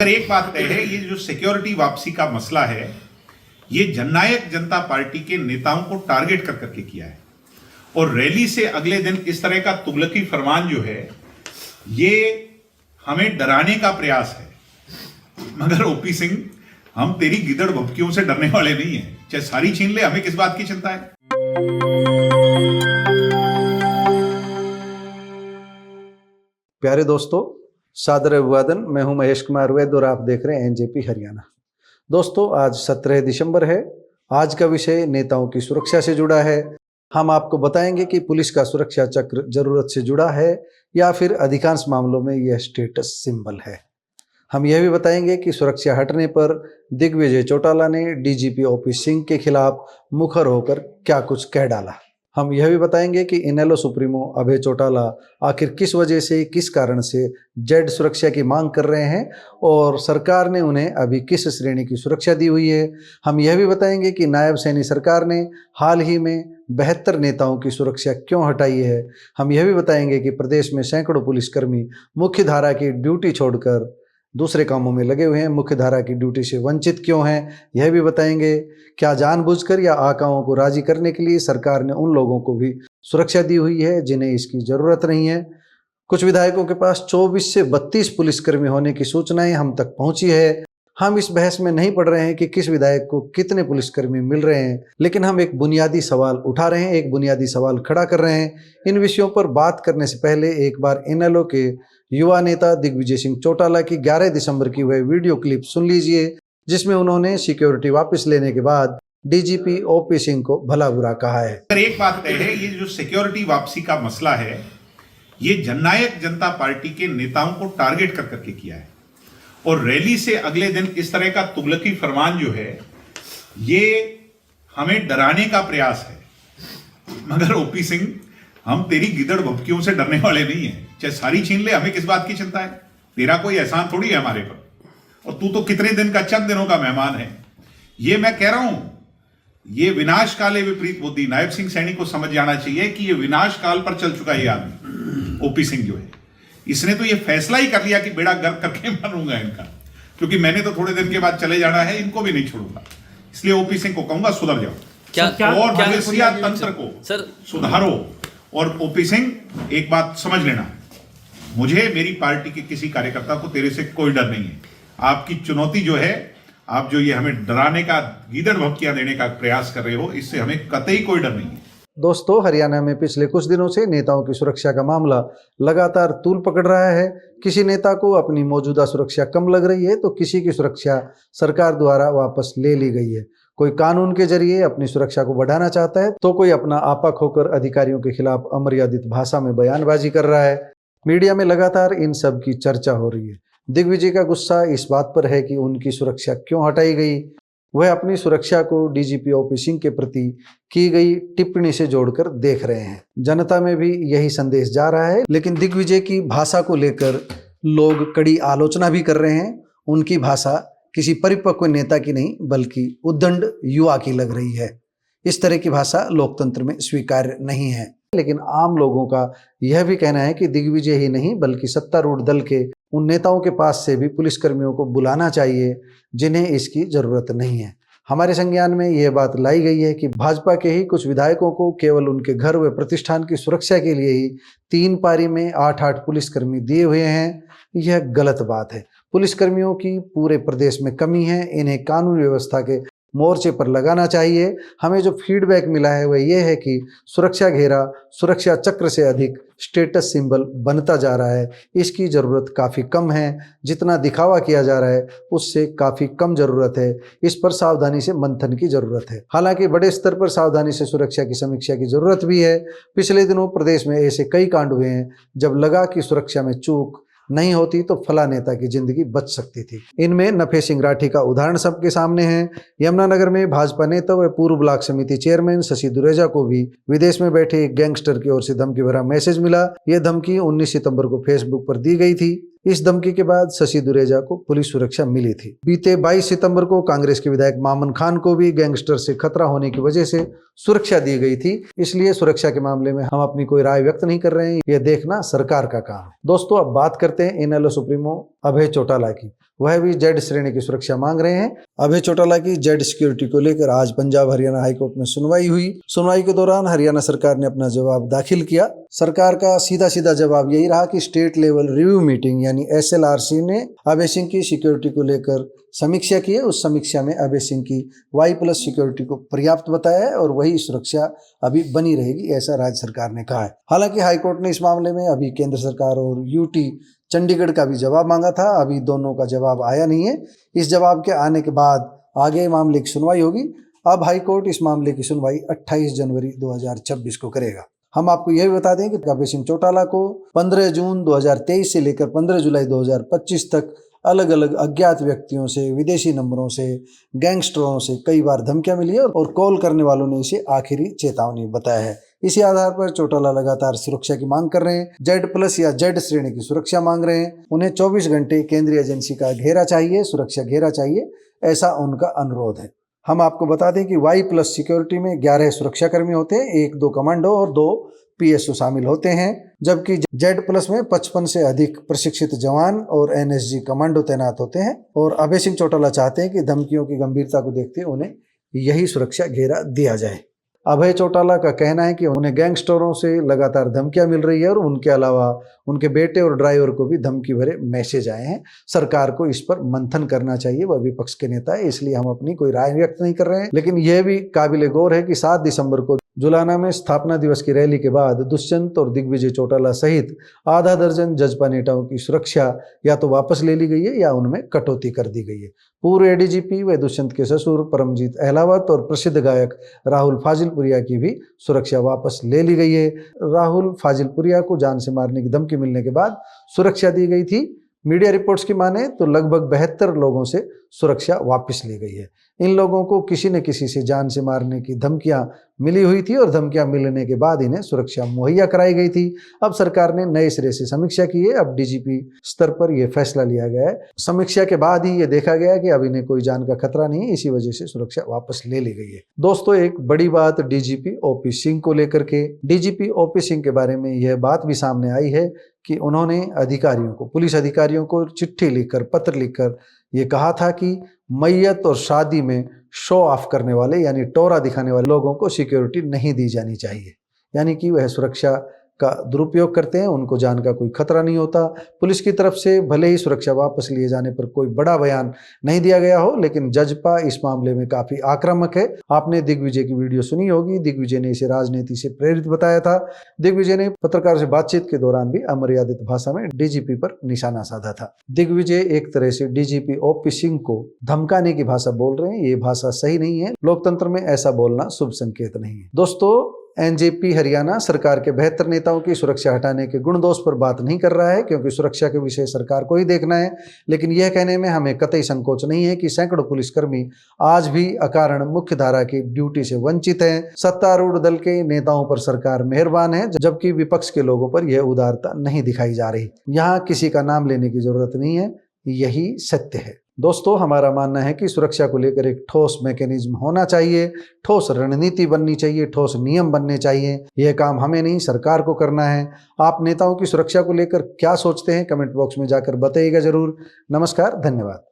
अगर एक बात तय है, ये जो सिक्योरिटी वापसी का मसला है, ये जननायक जनता पार्टी के नेताओं को टारगेट कर करके किया है। और रैली से अगले दिन इस तरह का तुगलकी फरमान जो है, ये हमें डराने का प्रयास है। मगर ओपी सिंह, हम तेरी गिदड़ भभकियों से डरने वाले नहीं हैं। चाहे सारी छीन ले, हमें किस बात की चिंता है। प्यारे दोस्तों, सादर अभिवादन। मैं हूं महेश कुमार वैद्य और आप देख रहे हैं एनजेपी हरियाणा। दोस्तों, आज 17 दिसंबर है। आज का विषय नेताओं की सुरक्षा से जुड़ा है। हम आपको बताएंगे कि पुलिस का सुरक्षा चक्र जरूरत से जुड़ा है या फिर अधिकांश मामलों में यह स्टेटस सिंबल है। हम यह भी बताएंगे कि सुरक्षा हटने पर दिग्विजय चौटाला ने डीजीपी ओपी सिंह के खिलाफ मुखर होकर क्या कुछ कह डाला। हम यह भी बताएंगे कि इनेलो सुप्रीमो अभय चौटाला आखिर किस वजह से, किस कारण से जेड सुरक्षा की मांग कर रहे हैं और सरकार ने उन्हें अभी किस श्रेणी की सुरक्षा दी हुई है। हम यह भी बताएंगे कि नायब सैनी सरकार ने हाल ही में 72 नेताओं की सुरक्षा क्यों हटाई है। हम यह भी बताएंगे कि प्रदेश में सैकड़ों पुलिसकर्मी मुख्य धारा की ड्यूटी छोड़कर दूसरे कामों में लगे हुए हैं, मुख्य धारा की ड्यूटी से वंचित क्यों हैं, यह भी बताएंगे। क्या जानबूझकर या आकाओं को राजी करने के लिए सरकार ने उन लोगों को भी सुरक्षा दी हुई है जिन्हें इसकी जरूरत नहीं है। कुछ विधायकों के पास 24 से 32 पुलिसकर्मी होने की सूचनाएं हम तक पहुंची है। हम इस बहस में नहीं पड़ रहे हैं कि किस विधायक को कितने पुलिसकर्मी मिल रहे हैं, लेकिन हम एक बुनियादी सवाल उठा रहे हैं, एक बुनियादी सवाल खड़ा कर रहे हैं। इन विषयों पर बात करने से पहले एक बार इनेलो के युवा नेता दिग्विजय सिंह चौटाला की 11 दिसंबर की वह वीडियो क्लिप सुन लीजिए, जिसमें उन्होंने सिक्योरिटी वापस लेने के बाद डीजीपी ओपी सिंह को भला बुरा कहा है। अगर एक बात तय है, ये जो सिक्योरिटी वापसी का मसला है, ये जननायक जनता पार्टी के नेताओं को टारगेट कर करके किया है। और रैली से अगले दिन इस तरह का तुगलकी फरमान जो है, ये हमें डराने का प्रयास है। मगर ओपी सिंह, हम तेरी गिदड़ भभकियों से डरने वाले नहीं हैं। चाहे सारी छीन ले, हमें किस बात की चिंता है। तेरा कोई एहसान थोड़ी है हमारे पर, और तू तो कितने दिन का, चंद दिनों का मेहमान है। ये मैं कह रहा हूं, ये विनाश काले विपरीत बुद्धि। नायब सिंह सैनी को समझ जाना चाहिए कि ये विनाश काल पर चल चुका है। ये आदमी ओपी सिंह जो है, इसने तो ये फैसला ही कर लिया कि बेड़ा गर्क करके मारूंगा इनका, क्योंकि मैंने तो थोड़े दिन के बाद चले जाना है, इनको भी नहीं छोड़ूंगा। इसलिए ओपी सिंह को कहूंगा, सुधर जाओ और मलेशिया तंत्र को सुधारो। और ओपी सिंह, एक बात समझ लेना, मुझे मेरी पार्टी के किसी कार्यकर्ता को तेरे से कोई डर नहीं है। आपकी चुनौती जो है, आप जो ये हमें डराने का, गीदड़ भभकियां देने का प्रयास कर रहे हो, इससे हमें कतई कोई डर नहीं है। दोस्तों, हरियाणा में पिछले कुछ दिनों से नेताओं की सुरक्षा का मामला लगातार तूल पकड़ रहा है। किसी नेता को अपनी मौजूदा सुरक्षा कम लग रही है तो किसी की सुरक्षा सरकार द्वारा वापस ले ली गई है। कोई कानून के जरिए अपनी सुरक्षा को बढ़ाना चाहता है तो कोई अपना आपा खोकर अधिकारियों के खिलाफ अमर्यादित भाषा में बयानबाजी कर रहा है। मीडिया में लगातार इन सब की चर्चा हो रही है। दिग्विजय का गुस्सा इस बात पर है कि उनकी सुरक्षा क्यों हटाई गई। वह अपनी सुरक्षा को डीजीपी ओपी सिंह के प्रति की गई टिप्पणी से जोड़कर देख रहे हैं। जनता में भी यही संदेश जा रहा है, लेकिन दिग्विजय की भाषा को लेकर लोग कड़ी आलोचना भी कर रहे हैं। उनकी भाषा किसी परिपक्व नेता की नहीं बल्कि उद्दंड युवा की लग रही है। इस तरह की भाषा लोकतंत्र में स्वीकार्य नहीं है। लेकिन आम लोगों का यह भी कहना है कि दिग्विजय ही नहीं बल्कि सत्तारूढ़ दल के उन नेताओं के पास से भी पुलिसकर्मियों को बुलाना चाहिए जिन्हें इसकी जरूरत नहीं है। हमारे संज्ञान में यह बात लाई गई है कि भाजपा के ही कुछ विधायकों को केवल उनके घर व प्रतिष्ठान की सुरक्षा के लिए ही 3 पारी में 8-8 पुलिसकर्मी दिए हुए हैं। यह गलत बात है। पुलिसकर्मियों की पूरे प्रदेश में कमी है। इन्हें कानून व्यवस्था के मोर्चे पर लगाना चाहिए। हमें जो फीडबैक मिला है वह यह है कि सुरक्षा घेरा सुरक्षा चक्र से अधिक स्टेटस सिंबल बनता जा रहा है। इसकी ज़रूरत काफ़ी कम है। जितना दिखावा किया जा रहा है उससे काफ़ी कम ज़रूरत है। इस पर सावधानी से मंथन की ज़रूरत है। हालांकि बड़े स्तर पर सावधानी से सुरक्षा की समीक्षा की ज़रूरत भी है। पिछले दिनों प्रदेश में ऐसे कई कांड हुए हैं जब लगा कि सुरक्षा में चूक नहीं होती तो फला नेता की जिंदगी बच सकती थी। इनमें नफे सिंह राठी का उदाहरण सबके सामने है। यमुनानगर में भाजपा नेता व पूर्व ब्लॉक समिति चेयरमैन शशि दुरेजा को भी विदेश में बैठे एक गैंगस्टर की ओर से धमकी भरा मैसेज मिला। यह धमकी 19 सितंबर को फेसबुक पर दी गई थी। इस धमकी के बाद शशि दुरेजा को पुलिस सुरक्षा मिली थी। बीते 22 सितंबर को कांग्रेस के विधायक मामन खान को भी गैंगस्टर से खतरा होने की वजह से सुरक्षा दी गई थी। इसलिए सुरक्षा के मामले में हम अपनी कोई राय व्यक्त नहीं कर रहे हैं, यह देखना सरकार का काम है। दोस्तों, अब बात करते हैं इनेलो सुप्रीमो अभय चौटाला की। वह भी जेड श्रेणी की सुरक्षा मांग रहे हैं। अभय चौटाला की जेड सिक्योरिटी को लेकर आज पंजाब हरियाणा हाईकोर्ट में सुनवाई हुई। सुनवाई के दौरान हरियाणा सरकार ने अपना जवाब दाखिल किया। सरकार का सीधा सीधा जवाब यही रहा कि स्टेट लेवल रिव्यू मीटिंग यानी SLRC ने अभय सिंह की सिक्योरिटी को लेकर समीक्षा की है। उस समीक्षा में अभय सिंह की Y+ सिक्योरिटी को पर्याप्त बताया है और वही सुरक्षा अभी बनी रहेगी, ऐसा राज्य सरकार ने कहा है। हालांकि हाईकोर्ट ने इस मामले में अभी केंद्र सरकार और UT चंडीगढ़ का भी जवाब मांगा था। अभी दोनों का जवाब आया नहीं है। इस जवाब के आने के बाद आगे मामले की सुनवाई होगी। अब हाईकोर्ट इस मामले की सुनवाई 28 जनवरी 2026 को करेगा। हम आपको यह भी बता दें कि अभय सिंह चौटाला को 15 जून 2023 से लेकर 15 जुलाई 2025 तक अलग अलग अज्ञात व्यक्तियों से, विदेशी नंबरों से, गैंगस्टरों से कई बार धमकियां मिली है और कॉल करने वालों ने इसे आखिरी चेतावनी बताया है। इसी आधार पर चौटाला लगातार सुरक्षा की मांग कर रहे हैं। Z+ या Z श्रेणी की सुरक्षा मांग रहे हैं। उन्हें 24 घंटे केंद्रीय एजेंसी का घेरा चाहिए, सुरक्षा घेरा चाहिए, ऐसा उनका अनुरोध है। हम आपको बता दें कि Y+ सिक्योरिटी में 11 सुरक्षाकर्मी होते हैं, 1-2 कमांडो और 2 PSO शामिल होते हैं, जबकि Z+ में 55 से अधिक प्रशिक्षित जवान और NSG कमांडो तैनात होते हैं। और अभय सिंह चौटाला चाहते हैं कि धमकियों की गंभीरता को देखते उन्हें यही सुरक्षा घेरा दिया जाए। अभय चौटाला का कहना है कि उन्हें गैंगस्टरों से लगातार धमकियां मिल रही है और उनके अलावा उनके बेटे और ड्राइवर को भी धमकी भरे मैसेज आए हैं। सरकार को इस पर मंथन करना चाहिए। वह विपक्ष के नेता है, इसलिए हम अपनी कोई राय व्यक्त नहीं कर रहे हैं, लेकिन यह भी काबिले गौर है कि 7 दिसंबर को जुलाना में स्थापना दिवस की रैली के बाद दुष्यंत और दिग्विजय चौटाला सहित आधा दर्जन जजपा नेताओं की सुरक्षा या तो वापस ले ली गई है या उनमें कटौती कर दी गई है। पूर्व ADGP व दुष्यंत के ससुर परमजीत अहलावत और प्रसिद्ध गायक राहुल फाजिलपुरिया की भी सुरक्षा वापस ले ली गई है। राहुल फाजिलपुरिया को जान से मारने की धमकी मिलने के बाद सुरक्षा दी गई थी। मीडिया रिपोर्ट्स की माने तो लगभग 72 लोगों से सुरक्षा वापस ली गई है। इन लोगों को किसी न किसी से जान से मारने की धमकियां मिली हुई थी और धमकियां मिलने के बाद इन्हें सुरक्षा मुहैया कराई गई थी। अब सरकार ने नए सिरे से समीक्षा की है। अब DGP स्तर पर यह फैसला लिया गया है। समीक्षा के बाद ही ये देखा गया कि अब इन्हें कोई जान का खतरा नहीं है, इसी वजह से सुरक्षा वापस ले ली गई है। दोस्तों, एक बड़ी बात DGP OP सिंह को लेकर के, DGP OP सिंह के बारे में यह बात भी सामने आई है कि उन्होंने अधिकारियों को, पुलिस अधिकारियों को चिट्ठी लिखकर, पत्र लिखकर ये कहा था कि मैयत और शादी में शो ऑफ करने वाले यानी टोरा दिखाने वाले लोगों को सिक्योरिटी नहीं दी जानी चाहिए, यानी कि वह सुरक्षा का दुरुपयोग करते हैं, उनको जान का कोई खतरा नहीं होता। पुलिस की तरफ से भले ही सुरक्षा वापस लिए जाने पर कोई बड़ा बयान नहीं दिया गया हो, लेकिन जजपा इस मामले में काफी आक्रामक है। आपने दिग्विजय की वीडियो सुनी होगी। दिग्विजय ने इसे राजनीति से प्रेरित बताया था। दिग्विजय ने पत्रकारों से बातचीत के दौरान भी अमर्यादित भाषा में DGP पर निशाना साधा था। दिग्विजय एक तरह से DGP OP सिंह को धमकाने की भाषा बोल रहे हैं। ये भाषा सही नहीं है। लोकतंत्र में ऐसा बोलना शुभ संकेत नहीं है। दोस्तों, NJP हरियाणा सरकार के बेहतर नेताओं की सुरक्षा हटाने के गुण दोष पर बात नहीं कर रहा है, क्योंकि सुरक्षा के विषय सरकार को ही देखना है। लेकिन यह कहने में हमें कतई संकोच नहीं है कि सैकड़ों पुलिसकर्मी आज भी अकारण मुख्य धारा की ड्यूटी से वंचित हैं। सत्तारूढ़ दल के नेताओं पर सरकार मेहरबान है, जबकि विपक्ष के लोगों पर यह उदारता नहीं दिखाई जा रही। यहाँ किसी का नाम लेने की जरूरत नहीं है, यही सत्य है। दोस्तों, हमारा मानना है कि सुरक्षा को लेकर एक ठोस मैकेनिज्म होना चाहिए, ठोस रणनीति बननी चाहिए, ठोस नियम बनने चाहिए। यह काम हमें नहीं, सरकार को करना है। आप नेताओं की सुरक्षा को लेकर क्या सोचते हैं, कमेंट बॉक्स में जाकर बताइएगा जरूर। नमस्कार, धन्यवाद।